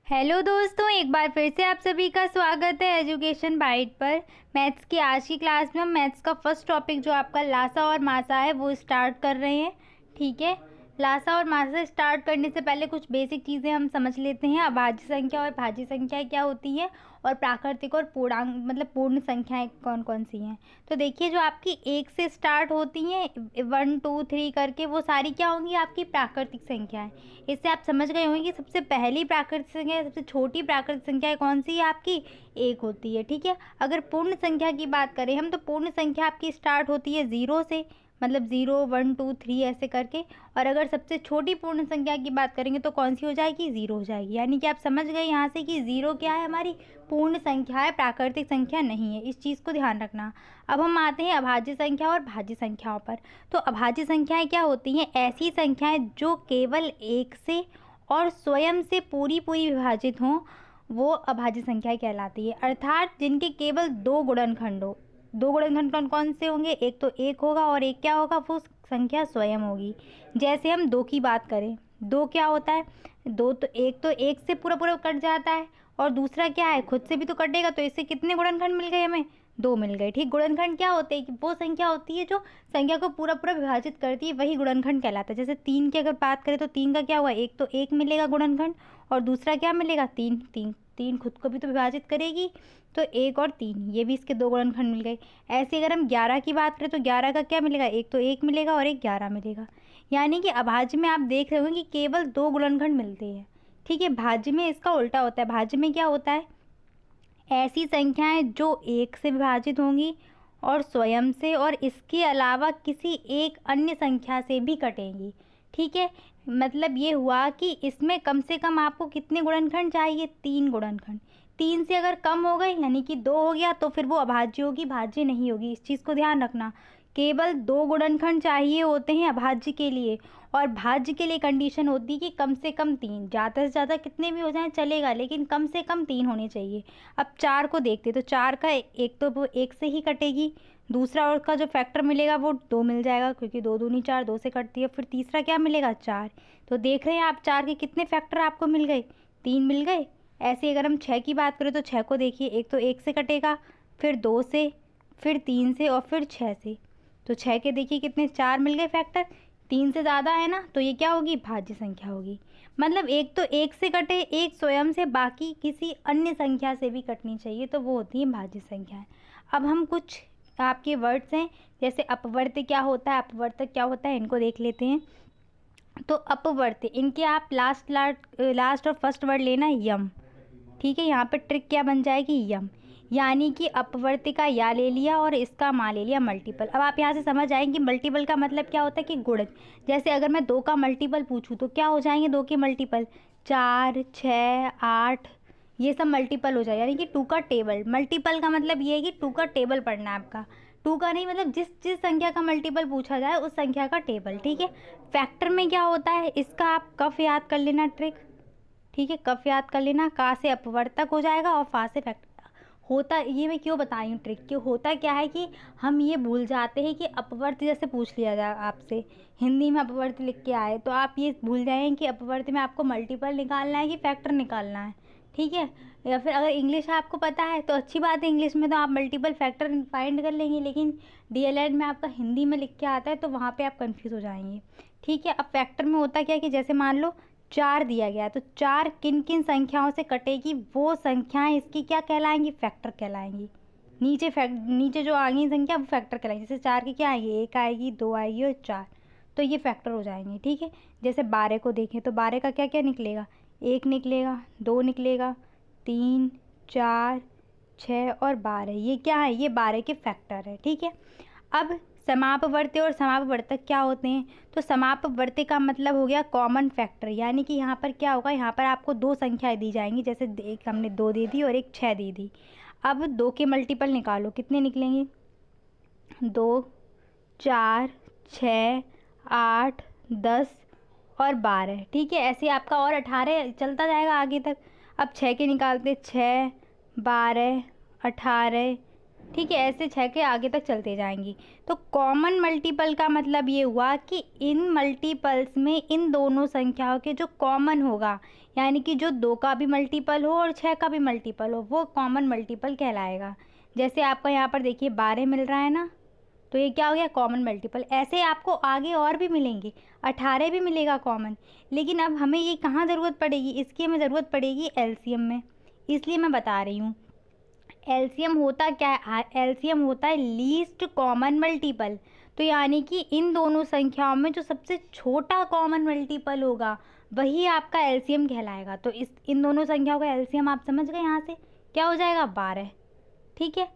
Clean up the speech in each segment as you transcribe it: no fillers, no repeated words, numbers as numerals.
Hello दोस्तों, एक बार फिर से आप सभी का स्वागत है एजुकेशन बाइट पर। मैथ्स की आज की क्लास में हम मैथ्स का फर्स्ट टॉपिक जो आपका लासा और मासा है वो स्टार्ट कर रहे हैं। ठीक है, लासा और मासा स्टार्ट करने से पहले कुछ बेसिक चीज़ें हम समझ लेते हैं। अभाज्य संख्या और भाज्य संख्याएं क्या होती हैं और प्राकृतिक और पूर्णांक मतलब पूर्ण संख्याएं कौन कौन सी हैं। तो देखिए, जो आपकी एक से स्टार्ट होती हैं 1 2 3 करके, वो सारी क्या होंगी, आपकी प्राकृतिक संख्याएं। इससे आप समझ गए होंगे कि सबसे पहली प्राकृतिक संख्या, सबसे छोटी प्राकृतिक संख्या कौन सी है, आपकी एक होती है। ठीक है, अगर पूर्ण संख्या की बात करें हम, तो पूर्ण संख्या आपकी स्टार्ट होती है 0 से, मतलब 0 1 2 3 ऐसे करके। और अगर सबसे छोटी पूर्ण संख्या की बात करेंगे तो कौन सी हो जाएगी, 0 हो जाएगी। यानी कि आप समझ गए यहाँ से कि 0 क्या है, हमारी पूर्ण संख्या है, प्राकृतिक संख्या नहीं है। इस चीज़ को ध्यान रखना। अब हम आते हैं अभाज्य संख्या और भाज्य संख्याओं पर। तो अभाज्य संख्याएं क्या होती हैं, ऐसी संख्याएं जो केवल एक से और स्वयं से पूरी पूरी विभाजित हों, वो अभाज्य संख्याएं कहलाती है। अर्थात जिनके केवल दो गुणनखंड हो। दो गुणनखंड कौन कौन से होंगे, एक तो एक होगा और एक क्या होगा, वो संख्या स्वयं होगी। जैसे हम दो की बात करें, दो क्या होता है, दो तो एक से पूरा पूरा कट जाता है, और दूसरा क्या है, खुद से भी तो कटेगा। तो इससे कितने गुणनखंड मिल गए हमें, दो मिल गए। ठीक, गुणनखंड क्या होते हैं कि वो संख्या होती है जो संख्या को पूरा पूरा विभाजित करती है, वही गुणनखंड कहलाता है। जैसे तीन की अगर बात करें तो तीन का क्या हुआ, एक तो एक मिलेगा गुणनखंड, और दूसरा क्या मिलेगा, तीन। तीन तीन खुद को भी तो विभाजित करेगी, तो एक और तीन, ये भी इसके दो गुणनखंड मिल गए। ऐसे अगर हम 11 की बात करें तो 11 का क्या मिलेगा, एक तो एक मिलेगा और एक 11 मिलेगा। यानी कि अभाज्य में आप देख रहे होंगे कि केवल दो गुणनखंड मिलते हैं। ठीक है, भाज्य में इसका उल्टा होता है। भाज्य में क्या होता है, ऐसी संख्याएं जो एक से विभाजित होंगी और स्वयं से और इसके अलावा किसी एक अन्य संख्या से भी कटेंगी। ठीक है, मतलब ये हुआ कि इसमें कम से कम आपको कितने गुणनखंड चाहिए, तीन गुणनखंड। तीन से अगर कम हो गए यानी कि दो हो गया, तो फिर वो अभाज्य होगी, भाज्य नहीं होगी। इस चीज़ को ध्यान रखना। केवल दो गुणनखंड चाहिए होते हैं अभाज्य के लिए, और भाज्य के लिए कंडीशन होती है कि कम से कम तीन। ज़्यादा से ज़्यादा कितने भी हो जाएं चलेगा, लेकिन कम से कम तीन होने चाहिए। अब चार को देखते, तो चार का एक तो वो एक से ही कटेगी, दूसरा और का जो फैक्टर मिलेगा वो दो मिल जाएगा, क्योंकि दो दूनी चार, दो से कटती है। फिर तीसरा क्या मिलेगा, चार। तो देख रहे हैं आप, चार के कितने फैक्टर आपको मिल गए, तीन मिल गए। ऐसे अगर हम छः की बात करें तो छः को देखिए, एक तो एक से कटेगा, फिर दो से, फिर तीन से, और फिर छः से। तो छः के देखिए कितने, चार मिल गए फैक्टर। तीन से ज़्यादा है ना, तो ये क्या होगी, भाज्य संख्या होगी। मतलब एक तो एक से कटे, एक स्वयं से, बाकी किसी अन्य संख्या से भी कटनी चाहिए, तो वो होती है भाज्य संख्याएं। अब हम कुछ आपके वर्ड्स हैं, जैसे अपवर्त्य क्या होता है, अपवर्तक क्या होता है, इनको देख लेते हैं। तो अपवर्त्य, इनके आप लास्ट और फर्स्ट वर्ड लेना यम। ठीक है, यहाँ पे ट्रिक क्या बन जाएगी, यम। यानी कि अपवर्त्य का या ले लिया और इसका मा ले लिया, मल्टीपल। अब आप यहाँ से समझ आएंगे कि मल्टीपल का मतलब क्या होता है, कि गुणज। जैसे अगर मैं दो का मल्टीपल पूछूं तो क्या हो जाएंगे दो के मल्टीपल, चार, छः, आठ, ये सब मल्टीपल हो जाए। यानी कि टू का टेबल। मल्टीपल का मतलब ये है कि टू का टेबल पढ़ना है आपका, टू का नहीं, मतलब जिस जिस संख्या का मल्टीपल पूछा जाए उस संख्या का टेबल। ठीक है, फैक्टर में क्या होता है, इसका आप कफ याद कर लेना ट्रिक। ठीक है, कफ याद कर लेना, का से अपवर्तक हो जाएगा और फा से फैक्टर। होता ये मैं क्यों बता रही हूँ ट्रिक, कि होता क्या है कि हम ये भूल जाते हैं कि अपवर्त जैसे पूछ लिया जाए आपसे, हिंदी में अपवर्त लिख के आए, तो आप ये भूल जाएंगे कि अपवर्त में आपको मल्टीपल निकालना है कि फैक्टर निकालना है। ठीक है, या फिर अगर इंग्लिश आपको पता है तो अच्छी बात है, इंग्लिश में तो आप मल्टीपल फैक्टर फाइंड कर लेंगे, लेकिन डीएलएड में आपका हिंदी में लिख के आता है तो वहाँ पे आप कंफ्यूज हो जाएंगे। ठीक है, अब फैक्टर में होता क्या है कि जैसे मान लो चार दिया गया, तो चार किन किन संख्याओं से कटेगी, वो संख्याएं इसकी क्या कहलाएंगी, फैक्टर कहलाएंगी। नीचे जो आएंगी संख्या वो फैक्टर कहलाएंगी। जैसे चार की क्या आएगी, एक आएगी, दो आएगी और चार, तो ये फैक्टर हो जाएंगे। ठीक है, जैसे 12 को देखें तो 12 का क्या क्या निकलेगा, एक निकलेगा, दो निकलेगा, तीन, चार, छः और 12, ये क्या है, ये 12 के फैक्टर है। ठीक है, अब समापवर्त्य और समापवर्तक क्या होते हैं, तो समापवर्त्य का मतलब हो गया कॉमन फैक्टर। यानी कि यहाँ पर क्या होगा, यहाँ पर आपको दो संख्याएं दी जाएंगी, जैसे एक हमने दो दे दी और एक छः दे दी। अब दो के मल्टीपल निकालो, कितने निकलेंगे, दो, चार, छः, आठ, 10 और 12। ठीक है, ऐसे आपका और 18 चलता जाएगा आगे तक। अब छः के निकालते, छः, 12, 18, ठीक है, ऐसे 6 के आगे तक चलते जाएंगी। तो कॉमन मल्टीपल का मतलब ये हुआ कि इन मल्टीपल्स में इन दोनों संख्याओं के जो कॉमन होगा, यानी कि जो 2 का भी मल्टीपल हो और 6 का भी मल्टीपल हो, वो कॉमन मल्टीपल कहलाएगा। जैसे आपका यहाँ पर देखिए 12 मिल रहा है ना, तो ये क्या हो गया, कॉमन मल्टीपल। ऐसे आपको आगे और भी मिलेंगे, 18 भी मिलेगा कॉमन। लेकिन अब हमें ये कहाँ ज़रूरत पड़ेगी, इसकी हमें ज़रूरत पड़ेगी एलसीएम में, इसलिए मैं बता रही हूँ। एलसीएम होता क्या है, एलसीएम होता है लीस्ट कॉमन मल्टीपल। तो यानी कि इन दोनों संख्याओं में जो सबसे छोटा कॉमन मल्टीपल होगा वही आपका एलसीएम कहलाएगा। तो इस इन दोनों संख्याओं का एलसीएम आप समझ गए, यहाँ से क्या हो जाएगा, 12। ठीक है,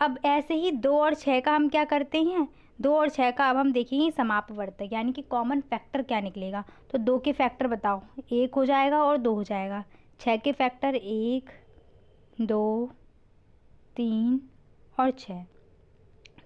अब ऐसे ही 2 और 6 का हम क्या करते हैं, 2 और 6 का अब हम देखेंगे समापवर्तक, यानी कि कॉमन फैक्टर क्या निकलेगा। तो 2 के फैक्टर बताओ, 1 हो जाएगा और 2 हो जाएगा। 6 के फैक्टर 1, 2, 3 और 6।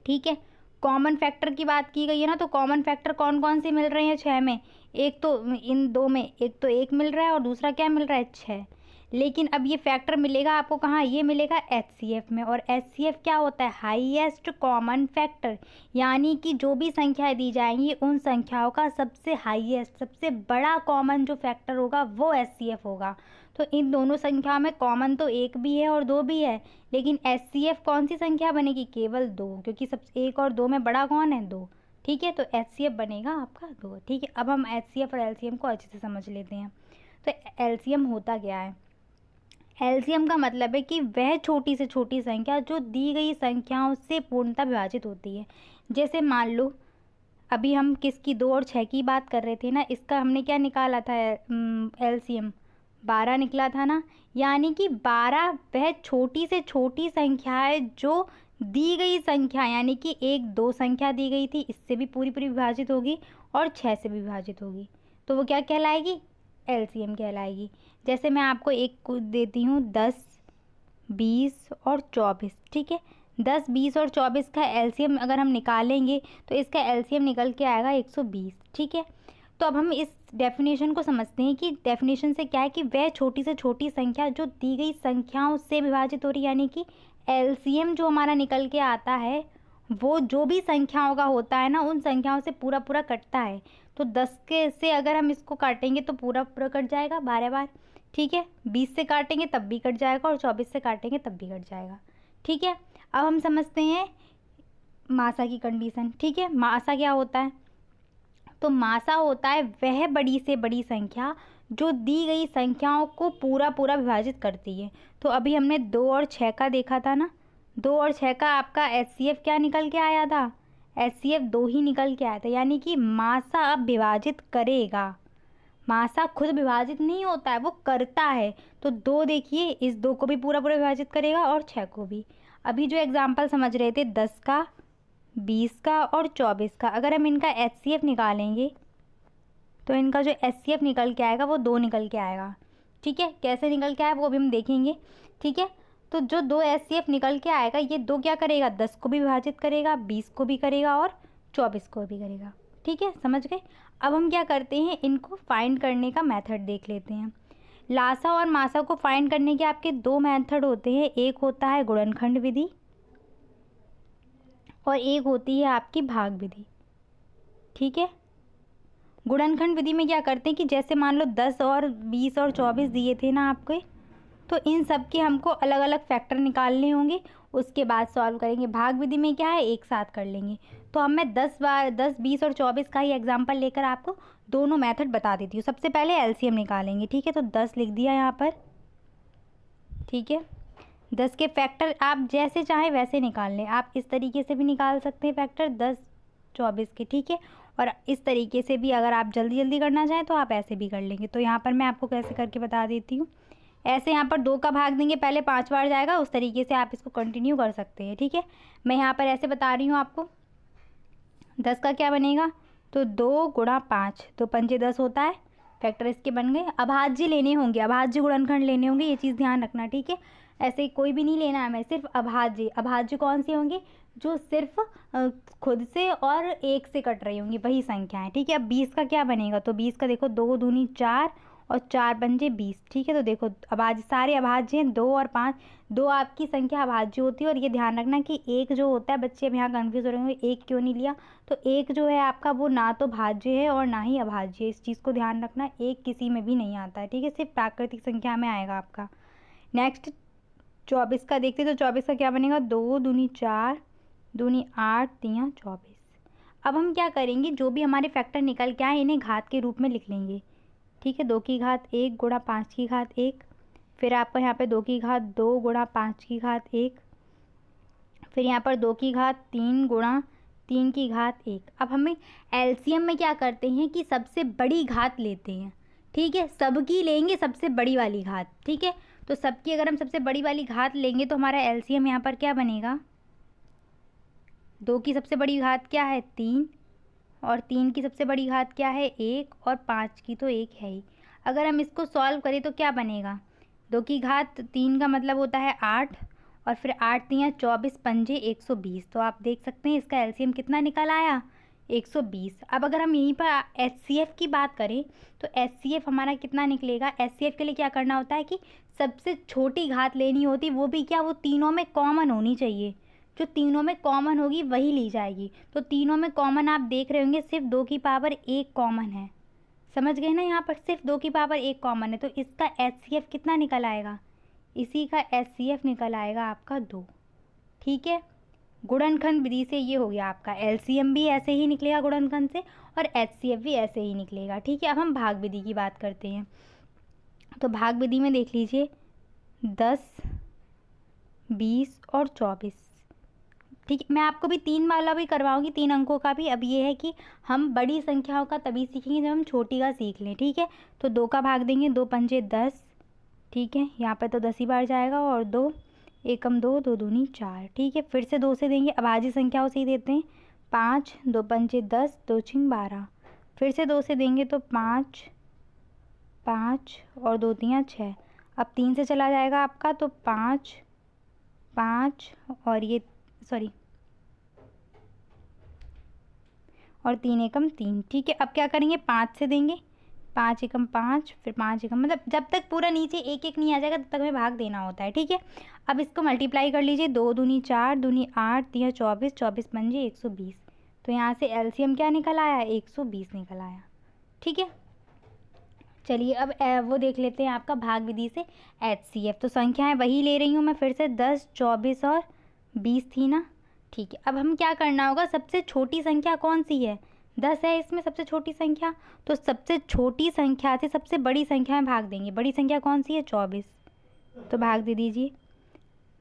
ठीक है, कॉमन फैक्टर की बात की गई है ना, तो कॉमन फैक्टर कौन कौन से मिल रहे हैं 6 में, एक तो इन 2 में एक तो 1 मिल रहा है और दूसरा क्या मिल रहा है, 6। लेकिन अब ये फैक्टर मिलेगा आपको कहाँ, ये मिलेगा एचसीएफ में। और एचसीएफ क्या होता है, हाईएस्ट कॉमन फैक्टर, यानी कि जो भी संख्याएं दी जाएंगी उन संख्याओं का सबसे हाईएस्ट, सबसे बड़ा कॉमन जो फैक्टर होगा वो एचसीएफ होगा। तो इन दोनों संख्याओं में कॉमन तो 1 भी है और 2 भी है, लेकिन एचसीएफ कौन सी संख्या बनेगी, केवल 2, क्योंकि सब 1 और 2 में बड़ा कौन है, 2। ठीक है, तो एचसीएफ बनेगा आपका 2। ठीक है, अब हम एचसीएफ और एलसीएम को अच्छे से समझ लेते हैं। तो एलसीएम होता क्या है, एलसीएम का मतलब है कि वह छोटी से छोटी संख्या जो दी गई संख्याओं से पूर्णतः विभाजित होती है। जैसे मान लो अभी हम किसकी, 2 और 6 की बात कर रहे थे ना, इसका हमने क्या निकाला था, एलसीएम 12 निकला था ना। यानी कि 12 वह छोटी से छोटी संख्या है जो दी गई संख्या, यानी कि 1, 2 संख्या दी गई थी, इससे भी पूरी पूरी विभाजित होगी और 6 से भी विभाजित होगी, तो वो क्या कहलाएगी, एलसीएम कहलाएगी। जैसे मैं आपको एक देती हूँ, 10, 20 और 24। ठीक है, 10, 20 और 24 का एलसीएम अगर हम निकालेंगे तो इसका एलसीएम निकल के आएगा 120। ठीक है, तो अब हम इस डेफिनेशन को समझते हैं कि डेफिनेशन से क्या है कि वह छोटी से छोटी संख्या जो दी गई संख्याओं से विभाजित हो रही है, यानी कि एलसीएम जो हमारा निकल के आता है वो जो भी संख्याओं का होता है ना, उन संख्याओं से पूरा पूरा कटता है। तो 10 के से अगर हम इसको काटेंगे तो पूरा पूरा कट जाएगा 12 बार। ठीक है, 20 से काटेंगे तब भी कट जाएगा और 24 से काटेंगे तब भी कट जाएगा। ठीक है, अब हम समझते हैं मासा की कंडीशन। ठीक है, मासा क्या होता है, तो मासा होता है वह बड़ी से बड़ी संख्या जो दी गई संख्याओं को पूरा पूरा विभाजित करती है। तो अभी हमने 2 और 6 का देखा था ना, 2 और 6 का आपका एचसीएफ क्या निकल के आया था, एचसीएफ 2 ही निकल के आया था। यानी कि मासा अब विभाजित करेगा, मासा खुद विभाजित नहीं होता है, वो करता है। तो 2 देखिए, इस 2 को भी पूरा पूरा विभाजित करेगा और 6 को भी। अभी जो एग्जाम्पल समझ रहे थे 10 का, 20 का और 24 का, अगर हम इनका एचसीएफ निकालेंगे तो इनका जो एचसीएफ निकल के आएगा वो 2 निकल के आएगा। ठीक है, कैसे निकल के आए वो भी हम देखेंगे। ठीक है, तो जो 2 एचसीएफ निकल के आएगा, ये 2 क्या करेगा, 10 को भी विभाजित करेगा, 20 को भी करेगा और 24 को भी करेगा। ठीक है, समझ गए। अब हम क्या करते हैं, इनको फाइंड करने का मेथड देख लेते हैं। लासा और मासा को फाइंड करने के आपके 2 मेथड होते हैं, एक होता है गुणनखंड विधि और एक होती है आपकी भाग विधि। ठीक है, गुणनखंड विधि में क्या करते हैं कि जैसे मान लो 10 और 20 और 24 दिए थे ना आपके, तो इन सब के हमको अलग अलग फैक्टर निकालने होंगे, उसके बाद सॉल्व करेंगे। भाग विधि में क्या है, एक साथ कर लेंगे। तो अब मैं 10, 20 और 24 का ही एग्जाम्पल लेकर आपको दोनों मेथड बता देती हूँ। सबसे पहले एलसीएम निकालेंगे। ठीक है, तो 10 लिख दिया यहाँ पर। ठीक है, 10 के फैक्टर आप जैसे चाहें वैसे निकाल लें, आप इस तरीके से भी निकाल सकते हैं फैक्टर 10, 24 के। ठीक है, और इस तरीके से भी अगर आप जल्दी जल्दी करना चाहें तो आप ऐसे भी कर लेंगे। तो यहाँ पर मैं आपको कैसे करके बता देती हूँ। ऐसे यहाँ पर 2 का भाग देंगे, पहले 5 बार जाएगा, उस तरीके से आप इसको कंटिन्यू कर सकते हैं। ठीक है, मैं यहाँ पर ऐसे बता रही हूँ आपको। 10 का क्या बनेगा, तो 2 गुणा 5, 2 पंजे 10 होता है, फैक्टर इसके बन गए। अभाज्य लेने होंगे, अभाज्य गुणनखंड लेने होंगे, ये चीज़ ध्यान रखना। ठीक है, ऐसे कोई भी नहीं लेना है हमें, सिर्फ अभाज्य। अभाज्य कौन से होंगे, जो सिर्फ खुद से और 1 से कट रही होंगी, वही संख्या है। ठीक है, अब 20 का क्या बनेगा, तो 20 का देखो 2 दूनी 4 और 4 पंजे 20। ठीक है, तो देखो अभाज्य, सारे अभाज्य हैं 2 और 5। 2 आपकी संख्या अभाज्य होती है, और ये ध्यान रखना कि एक जो होता है, बच्चे अब यहाँ कन्फ्यूज हो रहे होंगे एक क्यों नहीं लिया, तो एक जो है आपका वो ना तो भाज्य है और ना ही अभाज्य है। इस चीज़ को ध्यान रखना, एक किसी में भी नहीं आता है। ठीक है, सिर्फ प्राकृतिक संख्या में आएगा आपका। नेक्स्ट 24 का देखते, तो 24 का क्या बनेगा, 2 दूनी 4 दूनी 8 तियाँ 24। अब हम क्या करेंगे, जो भी हमारे फैक्टर निकल के आए इन्हें घात के रूप में लिख लेंगे। ठीक है, 2 की घात 1 गुणा 5 की घात 1, फिर आपका यहाँ पे 2 की घात 2 गुणा 5 की घात 1, फिर यहाँ पर 2 की घात 3 गुणा 3 की घात 1। अब हमें एलसीएम में क्या करते हैं कि सबसे बड़ी घात लेते हैं। ठीक है, सबकी लेंगे सबसे बड़ी वाली घात। ठीक है, तो सबकी अगर हम सबसे बड़ी वाली घात लेंगे तो हमारा एलसीएम यहाँ पर क्या बनेगा, 2 की सबसे बड़ी घात क्या है 3, और 3 की सबसे बड़ी घात क्या है 1, और 5 की तो 1 है ही। अगर हम इसको सॉल्व करें तो क्या बनेगा, 2 की घात 3 का मतलब होता है 8, और फिर 8 तियाँ 24 पंजे 120। तो आप देख सकते हैं इसका एलसीएम कितना निकल आया, 120। अब अगर हम यहीं पर एचसीएफ की बात करें तो एचसीएफ हमारा कितना निकलेगा। एचसीएफ के लिए क्या करना होता है कि सबसे छोटी घात लेनी होती, वो भी क्या, वो तीनों में कॉमन होनी चाहिए। जो तीनों में कॉमन होगी वही ली जाएगी। तो तीनों में कॉमन आप देख रहे होंगे, सिर्फ 2 की पावर 1 कॉमन है। समझ गए ना, यहाँ पर सिर्फ 2 की पावर 1 कॉमन है, तो इसका एचसीएफ कितना निकल आएगा, इसी का एचसीएफ निकल आएगा आपका 2। ठीक है, गुणनखंड विधि से ये हो गया आपका एलसीएम भी ऐसे ही निकलेगा गुणनखंड से, और एचसीएफ भी ऐसे ही निकलेगा। ठीक है, अब हम भाग विधि की बात करते हैं। तो भाग विधि में देख लीजिए 10, 20 और 24। ठीक है, मैं आपको भी 3 वाला भी करवाऊंगी, 3 अंकों का भी। अब ये है कि हम बड़ी संख्याओं का तभी सीखेंगे जब हम छोटी का सीख लें। ठीक है, तो 2 का भाग देंगे, 2 पंजे 10। ठीक है, यहाँ पर तो 10 ही बार जाएगा, और 2 एकम 2 2 दूनी 4। ठीक है, फिर से 2 से देंगे, अभाज्य संख्याओं से ही देते हैं। 5 2 पंजे 10 2 छिंग 12। फिर से 2 से देंगे तो 5 5 और 2 तियाँ 6। अब 3 से चला जाएगा आपका, तो 5 5 और ये सॉरी और 3 एकम 3। ठीक है, अब क्या करेंगे, 5 से देंगे, 5 एकम 5, फिर 5 एकम, मतलब जब तक पूरा नीचे 1 1 नहीं आ जाएगा तब तक हमें भाग देना होता है। ठीक है, अब इसको मल्टीप्लाई कर लीजिए, 2 दूनी 4 दूनी 8 तियाँ 24 24 पंजे 120। तो यहाँ से एलसीएम क्या निकल आया, 120 निकल आया। ठीक है, चलिए अब वो देख लेते हैं आपका भाग विधि से एचसीएफ। तो संख्याएं वही ले रही हूँ मैं फिर से, 10 24 और 20 थी ना। ठीक है, अब हम क्या करना होगा, सबसे छोटी संख्या कौन सी है, 10 है इसमें सबसे छोटी संख्या, तो सबसे छोटी संख्या से सबसे बड़ी संख्या में भाग देंगे। बड़ी संख्या कौन सी है, 24, तो भाग दे दीजिए।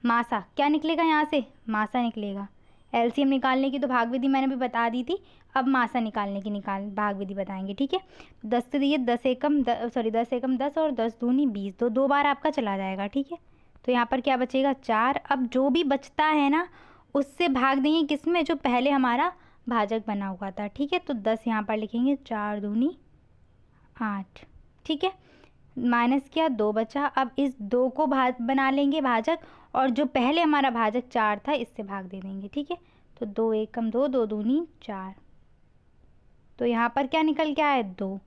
मासा क्या निकलेगा यहाँ से, मासा निकलेगा। एलसीएम निकालने की तो भाग विधि मैंने भी बता दी थी, अब मासा निकालने की भाग विधि बताएंगे। ठीक है, 10 से दिए 10 एकम 10 और 10 दूनी 20, तो 2 बार आपका चला जाएगा। ठीक है, तो यहाँ पर क्या बचेगा 4। अब जो भी बचता है ना उससे भाग देंगे किस में, जो पहले हमारा भाजक बना हुआ था। ठीक है, तो 10 यहाँ पर लिखेंगे, 4 दूनी 8। ठीक है, माइनस किया 2 बचा। अब इस 2 को बना लेंगे भाजक, और जो पहले हमारा भाजक 4 था इससे भाग दे देंगे। ठीक है, तो 2 एकम 2 2 दूनी 4, तो यहाँ पर क्या निकल के आया 2।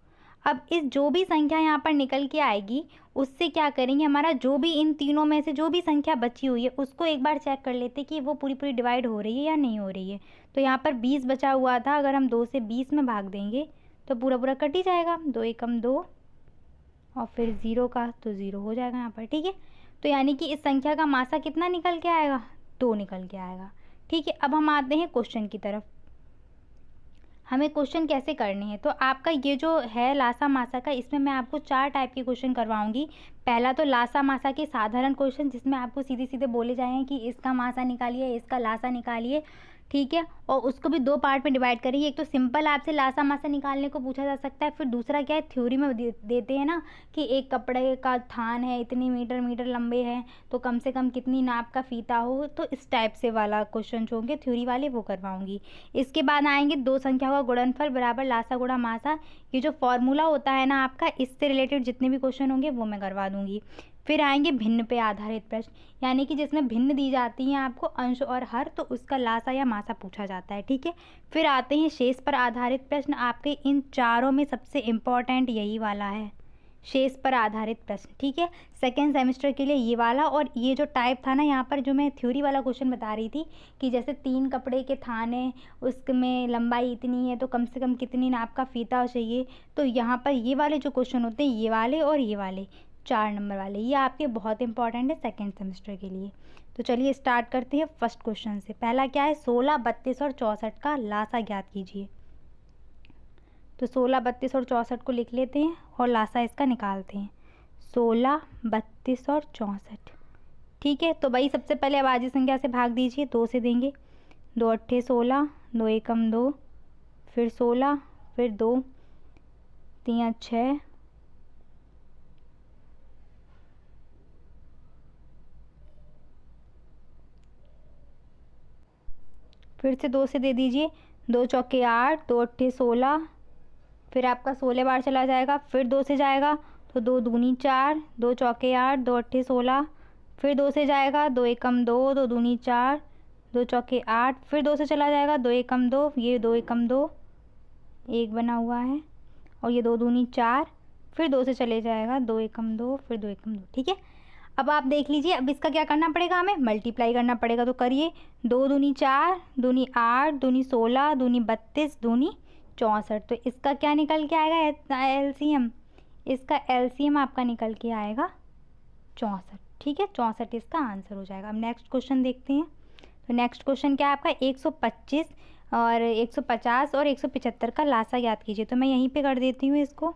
अब इस जो भी संख्या यहाँ पर निकल के आएगी उससे क्या करेंगे, हमारा जो भी इन तीनों में से जो भी संख्या बची हुई है उसको एक बार चेक कर लेते कि वो पूरी पूरी डिवाइड हो रही है या नहीं हो रही है। तो यहाँ पर 20 बचा हुआ था, अगर हम 2 से 20 में भाग देंगे तो पूरा पूरा कट ही जाएगा, 2 एकम 2 और फिर 0 का तो 0 हो जाएगा यहाँ पर। ठीक है, तो यानी कि इस संख्या का मासा कितना निकल के आएगा, 2 निकल के आएगा। ठीक है, अब हम आते हैं क्वेश्चन की तरफ। हमें क्वेश्चन कैसे करने हैं, तो आपका ये जो है लासा मासा का, इसमें मैं आपको 4 टाइप के क्वेश्चन करवाऊंगी। पहला तो लासा मासा के साधारण क्वेश्चन, जिसमें आपको सीधे सीधे बोले जाएंगे कि इसका मासा निकालिए, इसका लासा निकालिए। ठीक है, और उसको भी 2 पार्ट में डिवाइड करेंगे। एक तो सिंपल आपसे लासा मासा निकालने को पूछा जा सकता है, फिर दूसरा क्या है, थ्योरी में देते हैं ना कि एक कपड़े का थान है, इतनी मीटर लंबे हैं, तो कम से कम कितनी नाप का फीता हो। तो इस टाइप से वाला क्वेश्चन जो होंगे थ्योरी वाले वो करवाऊंगी। इसके बाद आएंगे 2 संख्याओं का गुणनफल बराबर लासा गुणा मासा, ये जो फॉर्मूला होता है ना आपका, इससे रिलेटेड जितने भी क्वेश्चन होंगे वो मैं करवा दूंगी। फिर आएंगे भिन्न पे आधारित प्रश्न, यानी कि जिसमें भिन्न दी जाती हैं आपको अंश और हर, तो उसका लासा या मासा पूछा जाता है। ठीक है, फिर आते हैं शेष पर आधारित प्रश्न। आपके इन चारों में सबसे इम्पॉर्टेंट यही वाला है, शेष पर आधारित प्रश्न, ठीक है। सेकेंड सेमेस्टर के लिए ये वाला, और ये जो टाइप था ना यहाँ पर जो मैं थ्योरी वाला क्वेश्चन बता रही थी कि जैसे 3 कपड़े के थान है, उसमें लंबाई इतनी है तो कम से कम कितनी नाप का फीता चाहिए, तो यहाँ पर ये वाले जो क्वेश्चन होते हैं, ये वाले और ये वाले 4 नंबर वाले, ये आपके बहुत इंपॉर्टेंट है सेकेंड सेमेस्टर के लिए। तो चलिए स्टार्ट करते हैं फर्स्ट क्वेश्चन से। पहला क्या है, 16, 32 और 64 का लासा ज्ञात कीजिए। तो 16, 32 और 64 को लिख लेते हैं और लासा इसका निकालते हैं। 16, 32 और 64, ठीक है। तो भाई सबसे पहले अभाज्य संख्या से भाग दीजिए, 2 से देंगे। 2 अट्ठे 16, 2 एकम 2, फिर 16, फिर 2 3 6, फिर से 2 से दे दीजिए। 2 चौके 8, 2 अट्ठे 16, फिर आपका 16 बार चला जाएगा, फिर 2 से जाएगा तो 2 दूनी 4, 2 चौके 8, 2 अट्ठे 16, फिर 2 से जाएगा, 2 एकम 2, 2 दूनी 4, 2 चौके 8, फिर 2 से चला जाएगा, 2 एकम 2, ये 2 एकम 2 1 बना हुआ है, और ये 2 दूनी 4, फिर 2 से चले जाएगा, 2 एकम 2, फिर 2 एकम 2, ठीक है। अब आप देख लीजिए, अब इसका क्या करना पड़ेगा, हमें मल्टीप्लाई करना पड़ेगा। तो करिए, 2 दूनी 4, दूनी 8, दूनी 16, दूनी 32, दूनी 64, तो इसका क्या निकल के आएगा एलसीएम, इसका एलसीएम आपका निकल के आएगा 64, ठीक है। 64 इसका आंसर हो जाएगा। अब नेक्स्ट क्वेश्चन देखते हैं। तो नेक्स्ट क्वेश्चन क्या है आपका, 125 और 150 और 175 का लासा याद कीजिए। तो मैं यहीं पे कर देती हूँ इसको,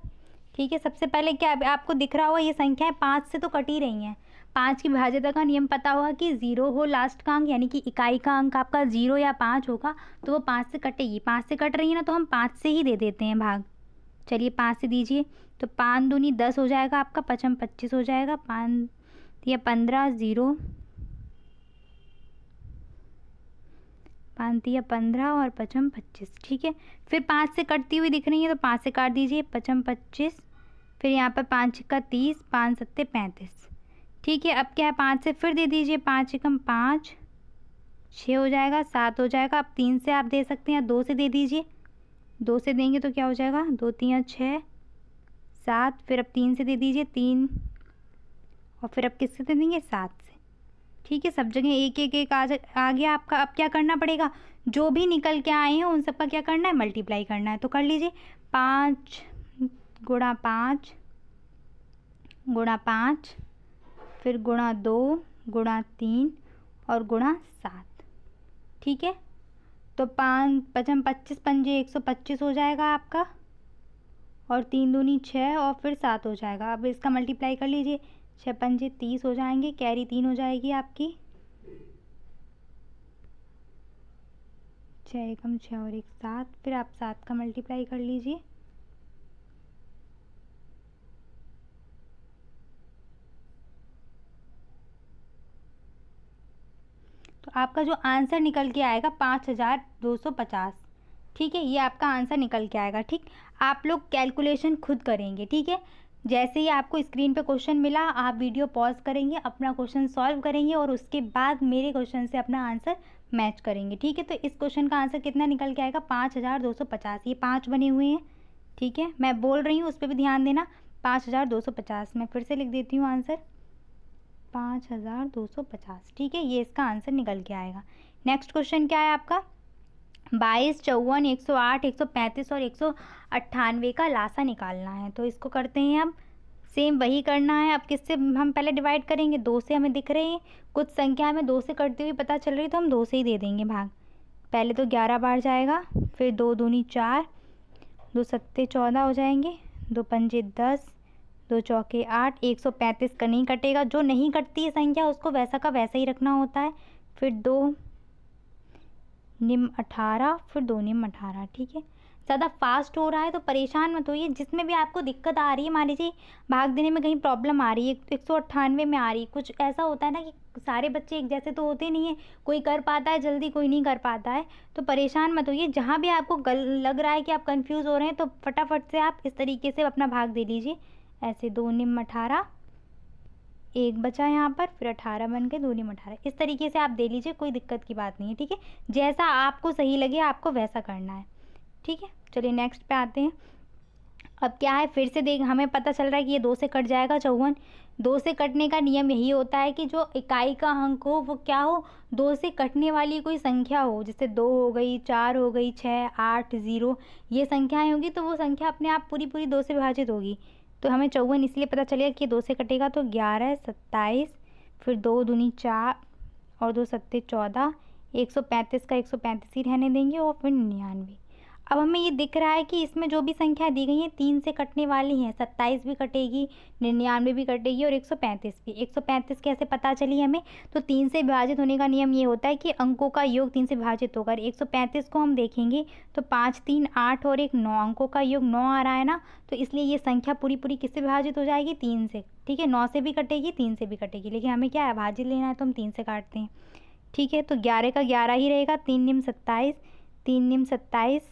ठीक है। सबसे पहले क्या आपको दिख रहा होगा, ये संख्याएं 5 से तो कट ही रही हैं। 5 की भाज्यता का नियम पता होगा कि 0 हो लास्ट का अंक, यानी कि इकाई का अंक आपका 0 या 5 होगा तो वो 5 से कटेगी। 5 से कट रही है ना, तो हम 5 से ही दे देते हैं भाग। चलिए 5 से दीजिए, तो 5 दूनी 10 हो जाएगा आपका, 5 25 हो जाएगा, 5 या 15, 0 5 या 15 और 5 25, ठीक है। फिर 5 से कटती हुई दिख रही है तो 5 से काट दीजिए, 5 25, फिर यहाँ पर 5 का 30, 5 7 35, ठीक है। अब क्या है, 5 से फिर दे दीजिए, 5 एकम 5, 6 हो जाएगा, 7 हो जाएगा। अब 3 से आप दे सकते हैं, 2 से दे दीजिए। 2 से देंगे तो क्या हो जाएगा, 2 3 6 7, फिर अब 3 से दे दीजिए 3, और फिर अब किससे दे देंगे, 7 से, ठीक है। सब जगह एक एक एक आ गया आपका। अब क्या करना पड़ेगा, जो भी निकल के आए हैं उन सबका क्या करना है, मल्टीप्लाई करना है। तो कर लीजिए, 5 गुणा 5 गुणा 5, फिर गुणा 2 गुणा 3 और गुणा 7, ठीक है। तो 5 5 25 पंजे 125 हो जाएगा आपका, और 3 दूनी 6 और फिर 7 हो जाएगा। अब इसका मल्टीप्लाई कर लीजिए, 6 पंजे 30 हो जाएंगे, कैरी 3 हो जाएगी आपकी, 6 एकम 6 और 1 7, फिर आप 7 का मल्टीप्लाई कर लीजिए। तो आपका जो आंसर निकल के आएगा 5250, ठीक है। ये आपका आंसर निकल के आएगा, ठीक। आप लोग कैलकुलेशन खुद करेंगे, ठीक है। जैसे ही आपको स्क्रीन पे क्वेश्चन मिला, आप वीडियो पॉज करेंगे, अपना क्वेश्चन सॉल्व करेंगे और उसके बाद मेरे क्वेश्चन से अपना आंसर मैच करेंगे, ठीक है। तो इस क्वेश्चन का आंसर कितना निकल के आएगा, 5250। ये 5 बने हुए हैं, ठीक है। मैं बोल रही हूँ उस पर भी ध्यान देना, 5250। मैं फिर से लिख देती हूँ आंसर, 5250, ठीक है। ये इसका आंसर निकल के आएगा। नेक्स्ट क्वेश्चन क्या है आपका, 22, 54, 108, 135 और 198 का लासा निकालना है। तो इसको करते हैं, अब सेम वही करना है। अब किससे हम पहले डिवाइड करेंगे, 2 से। हमें दिख रही है कुछ संख्या हमें 2 से कटती हुई पता चल रही, तो हम 2 से ही दे देंगे भाग। पहले तो 11 बार जाएगा, फिर 2 दूनी 4, 2 सत्ते 14 हो जाएंगे, 2 पंजे 10, 2 चौके 8, 135 का नहीं कटेगा। जो नहीं कटती है संख्या उसको वैसा का वैसा ही रखना होता है। फिर 2 निम 18, फिर 2 निम 18, ठीक है। ज़्यादा फास्ट हो रहा है तो परेशान मत होइए, जिसमें भी आपको दिक्कत आ रही है, मान लीजिए भाग देने में कहीं प्रॉब्लम आ रही है, 198 में आ रही है, कुछ ऐसा होता है ना कि सारे बच्चे एक जैसे तो होते नहीं है, कोई कर पाता है जल्दी, कोई नहीं कर पाता है, तो परेशान मत होइए। जहाँ भी आपको लग रहा है कि आप कंफ्यूज हो रहे हैं तो फटाफट से आप इस तरीके से अपना भाग दे लीजिए, ऐसे 2 निम 18, 1 बचा यहाँ पर, फिर 18 बन गए, 2 निम 18, इस तरीके से आप दे लीजिए, कोई दिक्कत की बात नहीं है, ठीक है। जैसा आपको सही लगे आपको वैसा करना है, ठीक है। चलिए नेक्स्ट पे आते हैं। अब क्या है, फिर से देख हमें पता चल रहा है कि ये 2 से कट जाएगा 54। 2 से कटने का नियम यही होता है कि जो इकाई का अंक हो वो क्या हो, 2 से कटने वाली कोई संख्या हो। जैसे 2 हो गई, 4 हो गई, 6, 8, 0, ये संख्याएं होगी तो वो संख्या अपने आप पूरी पूरी 2 से विभाजित होगी। तो हमें 54 इसलिए पता चलेगा कि 2 से कटेगा तो 11, 27, फिर 2 दूनी 4 और 2 सत्ते 14, 135 का 135 ही रहने देंगे और फिर 99। अब हमें ये दिख रहा है कि इसमें जो भी संख्या दी गई है 3 से कटने वाली हैं। 27 भी कटेगी, 99 भी कटेगी और 135 भी। 135 कैसे पता चली हमें, तो 3 से विभाजित होने का नियम ये होता है कि अंकों का योग 3 से विभाजित होगा। 135 को हम देखेंगे तो 5, 3, 8 और 1, 9 अंकों का योग 9 आ रहा है ना, तो इसलिए ये संख्या पूरी पूरी किससे विभाजित हो जाएगी, 3 से। ठीक है, 9 से भी कटेगी, 3 से भी कटेगी, लेकिन हमें क्या है, भाजित लेना है तो हम 3 से काटते हैं। ठीक है, तो 11 का 11 ही रहेगा, 3 निम 27, 3 निम 27,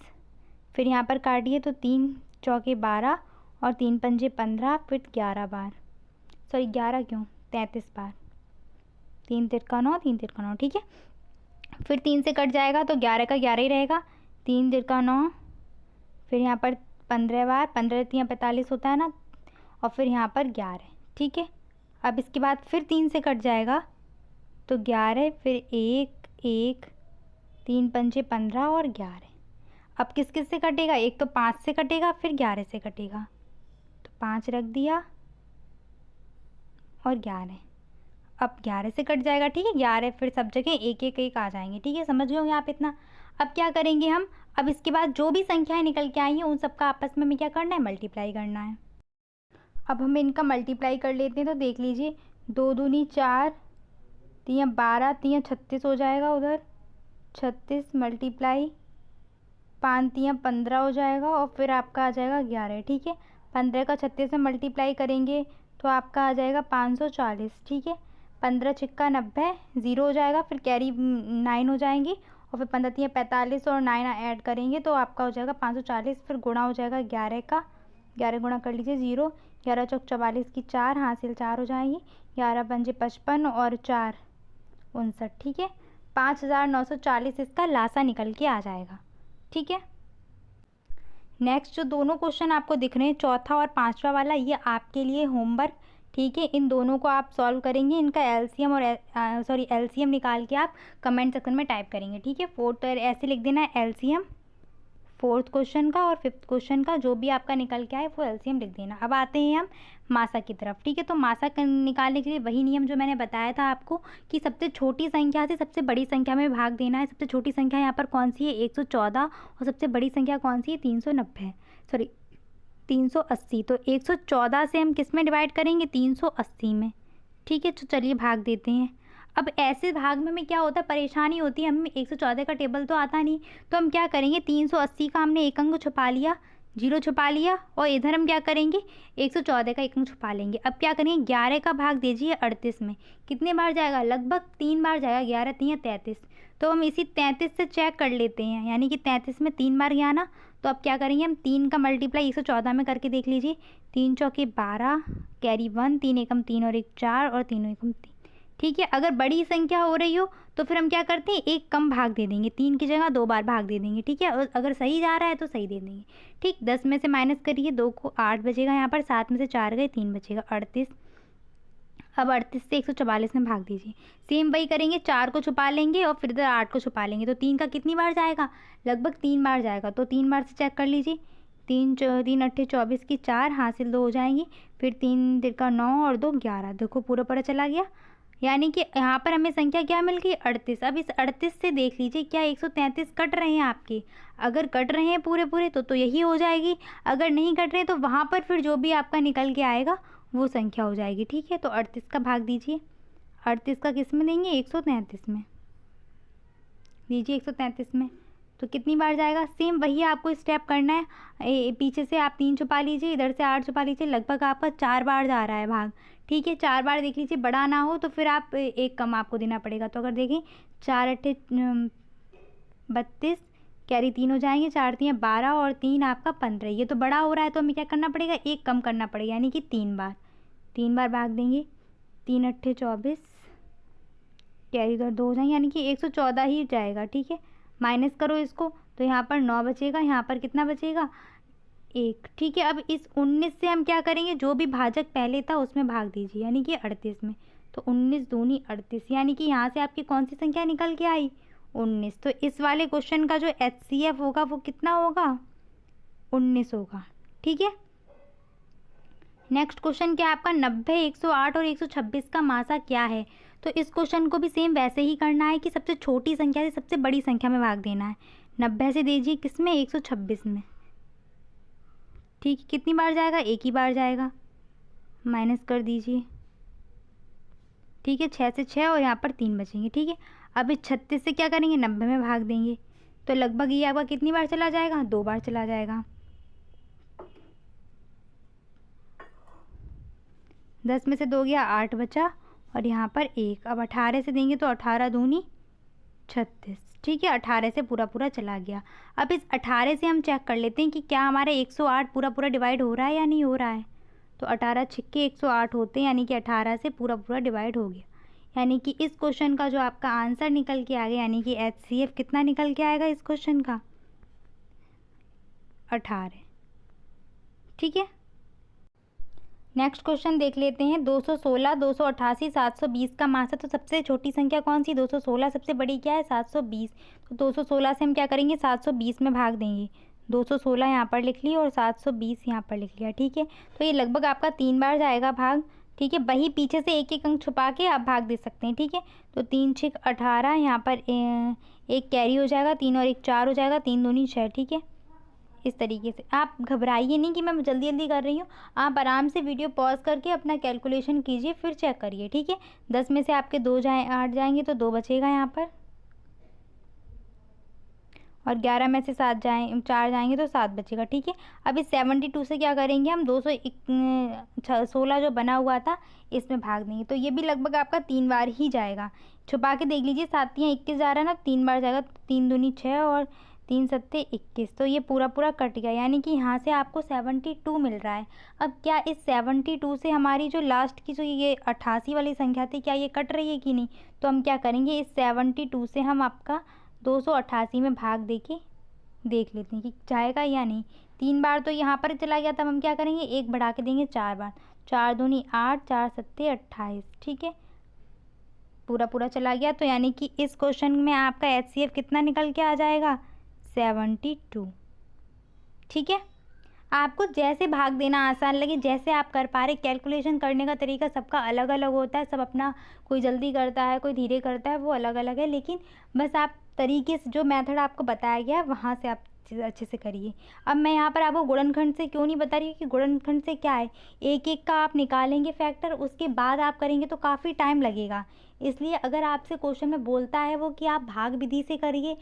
फिर यहाँ पर काटिए तो 3 चौके 12 और 3 पंजे 15, फिर 11 बार, सॉरी 11 क्यों, 33 बार, 3 तिरका 9, 3 तिरका 9। ठीक है, फिर 3 से कट जाएगा तो 11 का 11 ही रहेगा, 3 तिरका 9, फिर यहाँ पर 15 बार, 15 3 45 होता है ना, और फिर यहाँ पर 11। ठीक है, अब इसके बाद फिर 3 से कट जाएगा तो 11, फिर 1 1, 3 पंजे 15 और 11। अब किस किस से कटेगा, एक तो 5 से कटेगा, फिर 11 से कटेगा, तो 5 रख दिया और 11। अब 11 से कट जाएगा। ठीक है, 11 फिर सब जगह 1 1 1 आ जाएंगे। ठीक है, समझ गए होंगे आप इतना। अब क्या करेंगे हम, अब इसके बाद जो भी संख्याएं निकल के आई हैं उन सबका आपस में हमें क्या करना है, मल्टीप्लाई करना है। अब हम इनका मल्टीप्लाई कर लेते हैं, तो देख लीजिए 2 दूनी 4, 3 12, 3 36 हो जाएगा, उधर 36 मल्टीप्लाई 5 3 15 हो जाएगा और फिर आपका आ जाएगा 11। ठीक है, 15 का 36 में मल्टीप्लाई करेंगे तो आपका आ जाएगा 540। ठीक है, 15 छिक्का 90, 0 हो जाएगा, फिर कैरी 9 हो जाएंगी और फिर 15 3 45 और 9 ऐड करेंगे तो आपका हो जाएगा 540। फिर गुणा हो जाएगा 11 का, 11 गुणा कर लीजिए 0, 11 चौक 44 की 4 हासिल 4 हो जाएंगी, 11 पंजे 55 और 4 59। ठीक है, 5940 इसका लासा निकल के आ जाएगा। ठीक है, नेक्स्ट जो दोनों क्वेश्चन आपको दिख रहे हैं, चौथा और पांचवा वाला, ये आपके लिए होमवर्क। ठीक है, इन दोनों को आप सॉल्व करेंगे, इनका एलसीएम और एलसीएम निकाल के आप कमेंट सेक्शन में टाइप करेंगे। ठीक है, फोर्थ ऐसे लिख देना है एलसीएम फोर्थ क्वेश्चन का और फिफ्थ क्वेश्चन का, जो भी आपका निकल के आए वो एलसीएम लिख देना। अब आते हैं हम मासा की तरफ। ठीक है, तो मासा निकालने के लिए वही नियम जो मैंने बताया था आपको कि सबसे छोटी संख्या से सबसे बड़ी संख्या में भाग देना है। सबसे छोटी संख्या यहाँ पर कौन सी है, 114, और सबसे बड़ी संख्या कौन सी है, 390, सॉरी 380। तो 114 से हम किस में डिवाइड करेंगे, 380 में। ठीक है, तो चलिए भाग देते हैं। अब ऐसे भाग में हमें क्या होता है, परेशानी होती है, हमें 114 का टेबल तो आता नहीं, तो हम क्या करेंगे, 380 का हमने एक अंक छुपा लिया, 0 छुपा लिया, और इधर हम क्या करेंगे, 114 का एक अंक छुपा लेंगे। अब क्या करेंगे, 11 का भाग दीजिए 38 में, कितने बार जाएगा, लगभग 3 बार जाएगा, 11 3 33। तो हम इसी 33 से चेक कर लेते हैं, यानी कि 33 में 3 बार गया ना, तो अब क्या करेंगे हम 3 का मल्टीप्लाई 114 में करके देख लीजिए, 3 चौके 12, कैरी 1, 3 एकम 3 और 1 4 और 3 एकम 3। ठीक है, अगर बड़ी संख्या हो रही हो तो फिर हम क्या करते हैं, एक कम भाग दे देंगे, 3 की जगह 2 बार भाग दे देंगे। ठीक है, और अगर सही जा रहा है तो सही दे देंगे। ठीक, 10 में से माइनस करिए, 2 को 8 बचेगा यहाँ पर, 7 में से 4 गए, 3 बचेगा, 38। अब 38 से 144 में भाग दीजिए, सेम वही करेंगे, 4 को छुपा लेंगे और फिर इधर 8 को छुपा लेंगे, तो 3 का कितनी बार जाएगा, लगभग 3 बार जाएगा, तो 3 बार से चेक कर लीजिए, 3 अट्ठे 24 की 4 हासिल 2 हो जाएंगी, फिर 3 तिरका 9 और 2 11, देखो पूरा पूरा चला गया, यानी कि यहाँ पर हमें संख्या क्या मिल गई, 38। अब इस 38 से देख लीजिए क्या 133 कट रहे हैं आपके, अगर कट रहे हैं पूरे पूरे तो यही हो जाएगी, अगर नहीं कट रहे तो वहाँ पर फिर जो भी आपका निकल के आएगा वो संख्या हो जाएगी। ठीक है, तो 38 का भाग दीजिए, 38 का किस में देंगे, 133 में दीजिए, 133 में, तो कितनी बार जाएगा, सेम वही आपको स्टेप करना है। पीछे से आप 3 छुपा लीजिए, इधर से 8 छुपा लीजिए, लगभग आपका 4 बार जा रहा है भाग। ठीक है, 4 बार देख लीजिए, बड़ा ना हो तो फिर आप एक कम आपको देना पड़ेगा। तो अगर देखें 4 अट्ठे 32, कैरी 3 हो जाएंगे, 4 3 12 और 3 आपका 15। ये तो बड़ा हो रहा है तो हमें क्या करना पड़ेगा, एक कम करना पड़ेगा, यानी कि 3 बार भाग देंगे, 3 अट्ठे 24, कैरी इधर 2 हो जाएंगे, यानी कि 114 ही जाएगा। ठीक है, माइनस करो इसको तो यहाँ पर 9 बचेगा, यहाँ पर कितना बचेगा, 1। ठीक है, अब इस 19 से हम क्या करेंगे, जो भी भाजक पहले था उसमें भाग दीजिए, यानी कि 38 में। तो 19 दूनी 38, यानी कि यहाँ से आपकी कौन सी संख्या निकल के आई, 19। तो इस वाले क्वेश्चन का जो HCF होगा वो कितना होगा, 19 होगा। ठीक है, नेक्स्ट क्वेश्चन क्या है आपका, 90, 108 और 126 का मासा क्या है। तो इस क्वेश्चन को भी सेम वैसे ही करना है कि सबसे छोटी संख्या से सबसे बड़ी संख्या में भाग देना है। 90 से दीजिए किस में, 126 में। ठीक है, कितनी बार जाएगा, एक ही बार जाएगा, माइनस कर दीजिए। ठीक है, 6 से 6 और यहाँ पर 3 बचेंगे। ठीक है, अब इस 36 से क्या करेंगे, 90 में भाग देंगे। तो लगभग ये आपका कितनी बार चला जाएगा, 2 बार चला जाएगा। 10 में से 2 गया, 8 बचा और यहाँ पर 1। अब 18 से देंगे तो 18 दूनी 36। ठीक है, 18 से पूरा पूरा चला गया। अब इस 18 से हम चेक कर लेते हैं कि क्या हमारा 108 पूरा पूरा डिवाइड हो रहा है या नहीं हो रहा है। तो 18 छिक्के 108 होते हैं, यानी कि 18 से पूरा पूरा डिवाइड हो गया। यानी कि इस क्वेश्चन का जो आपका आंसर निकल के आ गया, यानी कि HCF कितना निकल के आएगा इस क्वेश्चन का, 18। ठीक है, नेक्स्ट क्वेश्चन देख लेते हैं। 216, 288, 720 का मासा। तो सबसे छोटी संख्या कौन सी, 216। सबसे बड़ी क्या है, 720। तो 216 से हम क्या करेंगे, 720 में भाग देंगे। 216 यहाँ पर लिख लिया और 720 यहाँ पर लिख लिया। ठीक है, तो ये लगभग आपका 3 बार जाएगा भाग। ठीक है, वही पीछे से एक एक अंक छुपा के आप भाग दे सकते हैं। ठीक है, तो 3 6 18, यहाँ पर एक कैरी हो जाएगा, 3 और 1 4 हो जाएगा, 3 दूनी 6। ठीक है, इस तरीके से आप घबराइए नहीं कि मैं जल्दी जल्दी कर रही हूँ, आप आराम से वीडियो पॉज करके अपना कैलकुलेशन कीजिए, फिर चेक करिए। ठीक है, 10 में से आपके 2 जाए 8 जाएंगे तो 2 बचेगा यहाँ पर, और 11 में से 4 जाएंगे तो 7 बचेगा। ठीक है, अब इस 72 से क्या करेंगे हम, 216 जो बना हुआ था इसमें भाग देंगे। तो ये भी लगभग आपका 3 बार ही जाएगा। छुपा के देख लीजिए, 7 या 21 जा रहा है ना, 3 बार जाएगा। 3 दूनी 6 और 3 सत्ते 21। तो ये पूरा पूरा कट गया, यानी कि यहाँ से आपको 72 मिल रहा है। अब क्या इस 72 से हमारी जो लास्ट की जो ये 88 वाली संख्या थी, क्या ये कट रही है कि नहीं। तो हम क्या करेंगे, इस 72 से हम आपका 288 में भाग दे के देख लेते हैं कि जाएगा या नहीं। 3 बार तो यहाँ पर चला गया, तब हम क्या करेंगे, 1 बढ़ा के देंगे 4 बार। 4 दूनी 8, 4 सत्ते 28। ठीक है, पूरा पूरा चला गया। तो यानी कि इस क्वेश्चन में आपका HCF कितना निकल के आ जाएगा, 72। ठीक है, आपको जैसे भाग देना आसान लगे, जैसे आप कर पा रहे, कैलकुलेशन करने का तरीका सबका अलग अलग होता है। सब अपना, कोई जल्दी करता है, कोई धीरे करता है, वो अलग अलग है। लेकिन बस आप तरीके से, जो मेथड आपको बताया गया है वहाँ से आप अच्छे से करिए। अब मैं यहाँ पर आपको गुणनखंड से क्यों नहीं बता रही कि गुणनखंड से क्या है, एक एक का आप निकालेंगे फैक्टर, उसके बाद आप करेंगे तो काफ़ी टाइम लगेगा। इसलिए अगर आपसे क्वेश्चन में बोलता है वो कि आप भाग विधि से करिए,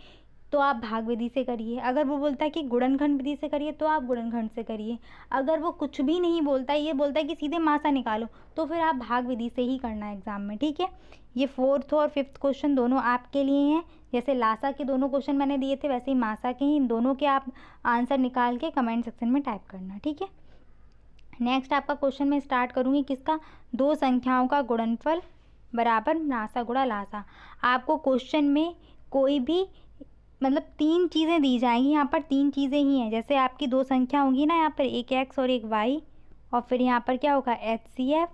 तो आप भाग विधि से करिए। अगर वो बोलता है कि गुणनखंड विधि से करिए, तो आप गुणनखंड से करिए। अगर वो कुछ भी नहीं बोलता है, ये बोलता है कि सीधे मासा निकालो, तो फिर आप भाग विधि से ही करना है एग्जाम में। ठीक है, ये 4th और 5th क्वेश्चन दोनों आपके लिए हैं। जैसे लासा के दोनों क्वेश्चन मैंने दिए थे, वैसे ही मासा के ही इन दोनों के आप आंसर निकाल के कमेंट सेक्शन में टाइप करना। ठीक है, नेक्स्ट आपका क्वेश्चन मैं स्टार्ट करूँगी किसका, 2 संख्याओं का गुणनफल बराबर नासा गुणा लासा। आपको क्वेश्चन में कोई भी मतलब 3 चीज़ें दी जाएंगी, यहाँ पर 3 चीज़ें ही हैं। जैसे आपकी 2 संख्या होंगी ना, यहाँ पर एक x और एक y, और फिर यहाँ पर क्या होगा, HCF,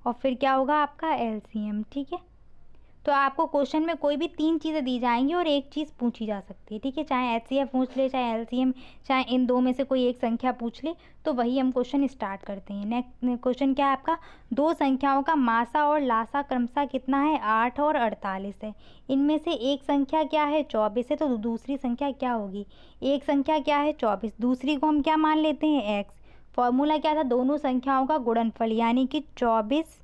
और फिर क्या होगा आपका LCM। ठीक है, तो आपको क्वेश्चन में कोई भी 3 चीज़ें दी जाएंगी और एक चीज़ पूछी जा सकती है। ठीक है, चाहे HCF पूछ ले, चाहे LCM, चाहे इन 2 में से कोई एक संख्या पूछ ले, तो वही हम क्वेश्चन स्टार्ट करते हैं। नेक्स्ट क्वेश्चन क्या है आपका, 2 संख्याओं का मासा और लासा क्रमशः कितना है, 8 और 48 है। इनमें से एक संख्या क्या है, 24 है। तो दूसरी संख्या क्या होगी, एक संख्या क्या है 24, दूसरी को हम क्या मान लेते हैं, x। फॉर्मूला क्या था, दोनों संख्याओं का गुणनफल, यानी कि 24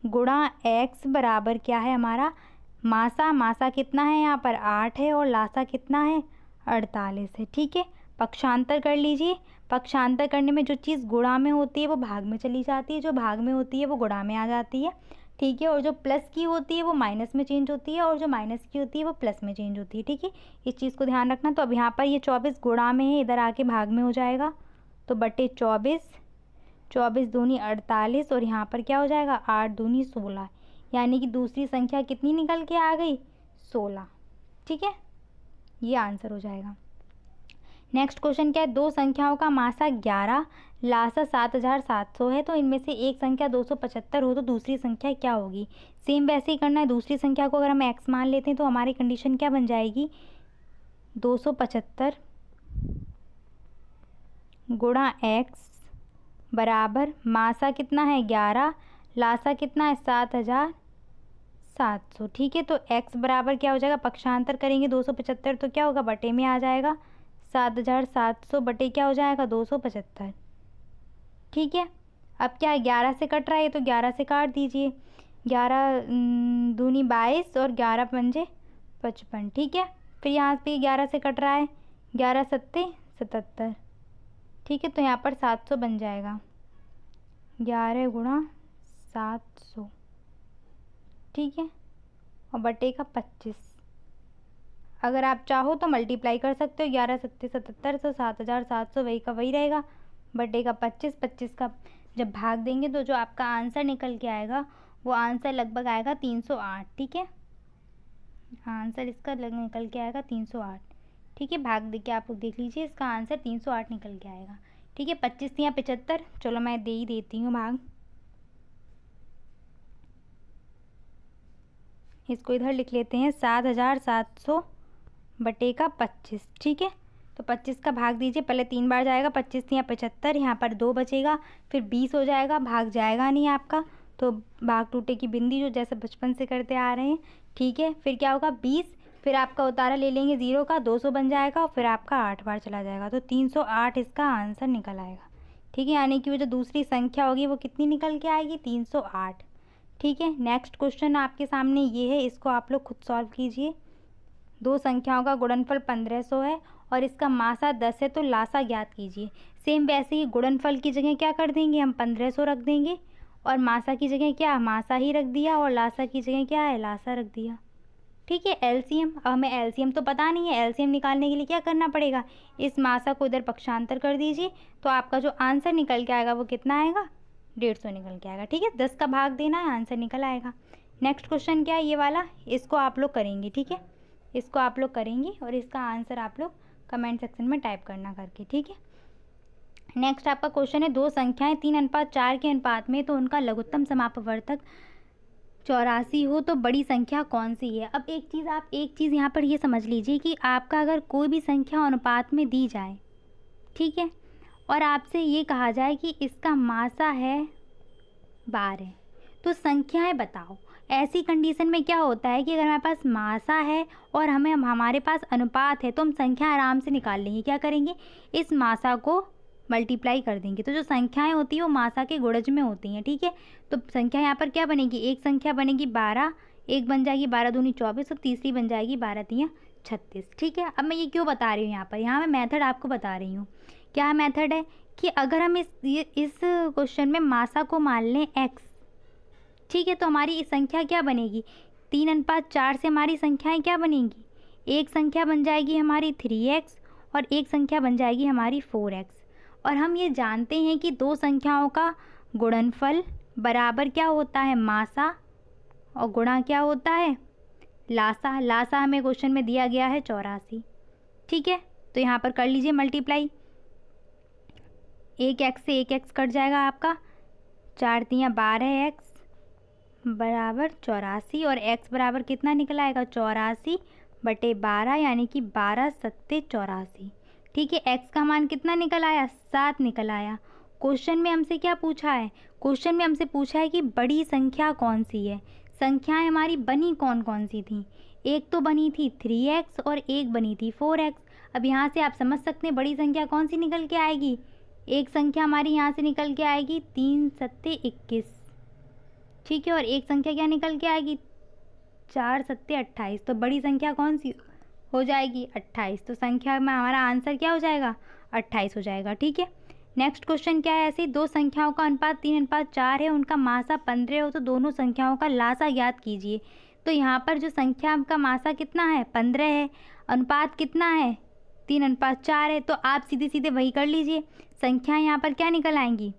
गुणा x बराबर क्या है हमारा, मासा। मासा कितना है यहाँ पर, 8 है, और लासा कितना है, 48 है। ठीक है, पक्षांतर कर लीजिए। पक्षांतर करने में जो चीज़ गुणा में होती है वो भाग में चली जाती है, जो भाग में होती है वो गुणा में आ जाती है। ठीक है, और जो प्लस की होती है वो माइनस में चेंज होती है, और जो माइनस की होती है वो प्लस में चेंज होती है। ठीक है, इस चीज़ को ध्यान रखना। तो अब यहाँ पर ये 24 गुणा में है, इधर आके भाग में हो जाएगा, तो बटे 24, 24 दूनी 48, और यहाँ पर क्या हो जाएगा, 8 दूनी 16, यानी कि दूसरी संख्या कितनी निकल के आ गई, 16। ठीक है, ये आंसर हो जाएगा। नेक्स्ट क्वेश्चन क्या है, दो संख्याओं का मासा 11, लासा 7700 है, तो इनमें से एक संख्या 275 हो तो दूसरी संख्या क्या होगी। सेम वैसे ही करना है। दूसरी संख्या को अगर हम x मान लेते हैं तो हमारी कंडीशन क्या बन जाएगी, 275 गुणा x बराबर मासा कितना है 11, लासा कितना है 7700। ठीक है, तो x बराबर क्या हो जाएगा, पक्षांतर करेंगे 275 तो क्या होगा, बटे में आ जाएगा 7700 बटे क्या हो जाएगा 275। ठीक है, अब क्या है 11 से कट रहा है तो 11 से काट दीजिए, 11 दूनी 22 और 11 पंजे 55। ठीक है, फिर यहाँ पे 11 से कट रहा है, 11 सत्ते 77। ठीक है, तो यहाँ पर 700 बन जाएगा, 11 गुणा 700। ठीक है, और बटे का 25। अगर आप चाहो तो मल्टीप्लाई कर सकते हो, 11 सत्ते 77 तो 7700 वही का वही रहेगा, बटे का 25। 25 का जब भाग देंगे तो जो आपका आंसर निकल के आएगा वो आंसर लगभग आएगा 308। ठीक है, आंसर इसका निकल के आएगा 308। ठीक है, भाग दे के आप लोग देख लीजिए, इसका आंसर 308 निकल के आएगा। ठीक है, 25 या 75, चलो मैं दे ही देती हूँ भाग, इसको इधर लिख लेते हैं 7700 बटे का 25। ठीक है, तो 25 का भाग दीजिए, पहले 3 बार जाएगा, 25 या 75, यहाँ पर 2 बचेगा, फिर 20 हो जाएगा, भाग जाएगा नहीं आपका, तो भाग टूटे की बिंदी जो जैसे बचपन से करते आ रहे हैं। ठीक है, फिर क्या होगा 20, फिर आपका उतारा ले लेंगे 0 का, 200 बन जाएगा और फिर आपका 8 बार चला जाएगा, तो 308 इसका आंसर निकल आएगा। ठीक है, यानी कि वो जो दूसरी संख्या होगी वो कितनी निकल के आएगी, 308। ठीक है, नेक्स्ट क्वेश्चन आपके सामने ये है, इसको आप लोग खुद सॉल्व कीजिए। दो संख्याओं का गुणनफल 1500 है और इसका मासा 10 है, तो लासा ज्ञात कीजिए। सेम वैसे ही गुणनफल की जगह क्या कर देंगे हम, 1500 रख देंगे और मासा की जगह क्या, मासा ही रख दिया, और लासा की जगह क्या है, लासा रख दिया। ठीक है, एलसीएम, अब हमें एलसीएम तो पता नहीं है, एलसीएम निकालने के लिए क्या करना पड़ेगा, इस मासा को इधर पक्षांतर कर दीजिए, तो आपका जो आंसर निकल के आएगा वो कितना आएगा, 150 निकल के आएगा। ठीक है, 10 का भाग देना है, आंसर निकल आएगा। नेक्स्ट क्वेश्चन क्या है, ये वाला, इसको आप लोग करेंगे। ठीक है, इसको आप लोग करेंगे और इसका आंसर आप लोग कमेंट सेक्शन में टाइप करना करके। ठीक है, नेक्स्ट आपका क्वेश्चन है, दो संख्याएं 3:4 के अनुपात में तो उनका लघुत्तम समापवर्तक 84 हो तो बड़ी संख्या कौन सी है। अब एक चीज़ यहाँ पर ये समझ लीजिए कि आपका अगर कोई भी संख्या अनुपात में दी जाए, ठीक है, और आपसे ये कहा जाए कि इसका मासा है 12, तो संख्याएं बताओ। ऐसी कंडीशन में क्या होता है कि अगर हमारे पास मासा है और हमारे पास अनुपात है तो हम संख्या आराम से निकाल लेंगे। क्या करेंगे, इस मासा को मल्टीप्लाई कर देंगे, तो जो संख्याएं होती है वो मासा के गुणज में होती हैं। ठीक है, तो संख्या यहाँ पर क्या बनेगी, एक संख्या बनेगी 12, एक बन जाएगी 12 दूनी 24 और तीसरी बन जाएगी 12 तियां 36। ठीक है, अब मैं ये क्यों बता रही हूँ, यहाँ मैं मेथड आपको बता रही हूँ। क्या मेथड है कि अगर हम इस क्वेश्चन में मासा को मान लें x, ठीक है, तो हमारी संख्या क्या बनेगी, 3:4 से हमारी संख्याएं क्या बनेंगी, एक संख्या बन जाएगी हमारी 3x और एक संख्या बन जाएगी हमारी 4x। और हम ये जानते हैं कि दो संख्याओं का गुणनफल बराबर क्या होता है, मासा, और गुणा क्या होता है, लासा। लासा हमें क्वेश्चन में दिया गया है 84। ठीक है, तो यहाँ पर कर लीजिए मल्टीप्लाई, एक x से एक x कट जाएगा आपका, 4 तियां 12x बराबर 84 और x बराबर कितना निकल आएगा, 84 बटे 12, यानी कि 12 सत्ते 84। ठीक है, x का मान कितना निकल आया, 7 निकल आया। क्वेश्चन में हमसे क्या पूछा है, क्वेश्चन में हमसे पूछा है कि बड़ी संख्या कौन सी है। संख्याएं हमारी बनी कौन कौन सी थी, एक तो बनी थी 3x और एक बनी थी 4x। अब यहाँ से आप समझ सकते हैं बड़ी संख्या कौन सी निकल के आएगी, एक संख्या हमारी यहाँ से निकल के आएगी 3 सत्ते 21। ठीक है, और एक संख्या क्या निकल के आएगी, 4 सत्ते 28। तो बड़ी संख्या कौन सी हो जाएगी, 28। तो संख्या में हमारा आंसर क्या हो जाएगा, 28 हो जाएगा। ठीक है, नेक्स्ट क्वेश्चन क्या है, ऐसे दो संख्याओं का अनुपात 3:4 है, उनका मासा 15 हो तो दोनों संख्याओं का लासा ज्ञात कीजिए। तो यहाँ पर जो संख्या का मासा कितना है, 15 है, अनुपात कितना है, 3:4 है, तो आप सीधे सीधे वही कर लीजिए। संख्याएं यहाँ पर क्या निकल आएंगी,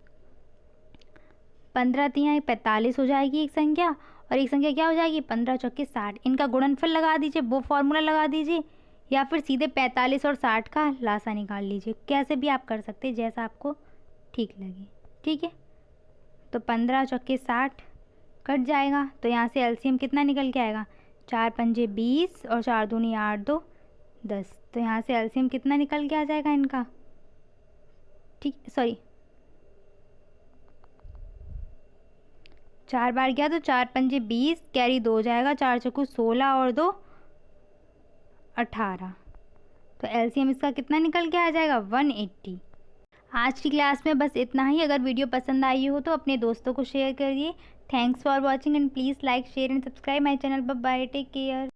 15 तियां 45 हो जाएगी एक संख्या, और एक संख्या क्या हो जाएगी 15 चौके 60। इनका गुणनफल लगा दीजिए, वो फॉर्मूला लगा दीजिए, या फिर सीधे 45 और 60 का लासा निकाल लीजिए, कैसे भी आप कर सकते हैं, जैसा आपको ठीक लगे। ठीक है, तो 15 चौके 60 कट जाएगा, तो यहाँ से एलसीएम कितना निकल के आएगा, 4 पंजे 20 और 4 दूनी 8 2 10। तो यहाँ से एलसीएम कितना निकल के आ जाएगा इनका, ठीक, सॉरी 4 बार गया तो 4 पंजे 20, कैरी 2 जाएगा, 4 चक्कू 16 और 2 18। तो एलसीएम इसका कितना निकल के आ जाएगा, 180। आज की क्लास में बस इतना ही। अगर वीडियो पसंद आई हो तो अपने दोस्तों को शेयर करिए। Thanks for watching and please like share and subscribe my channel. Bye bye, take care.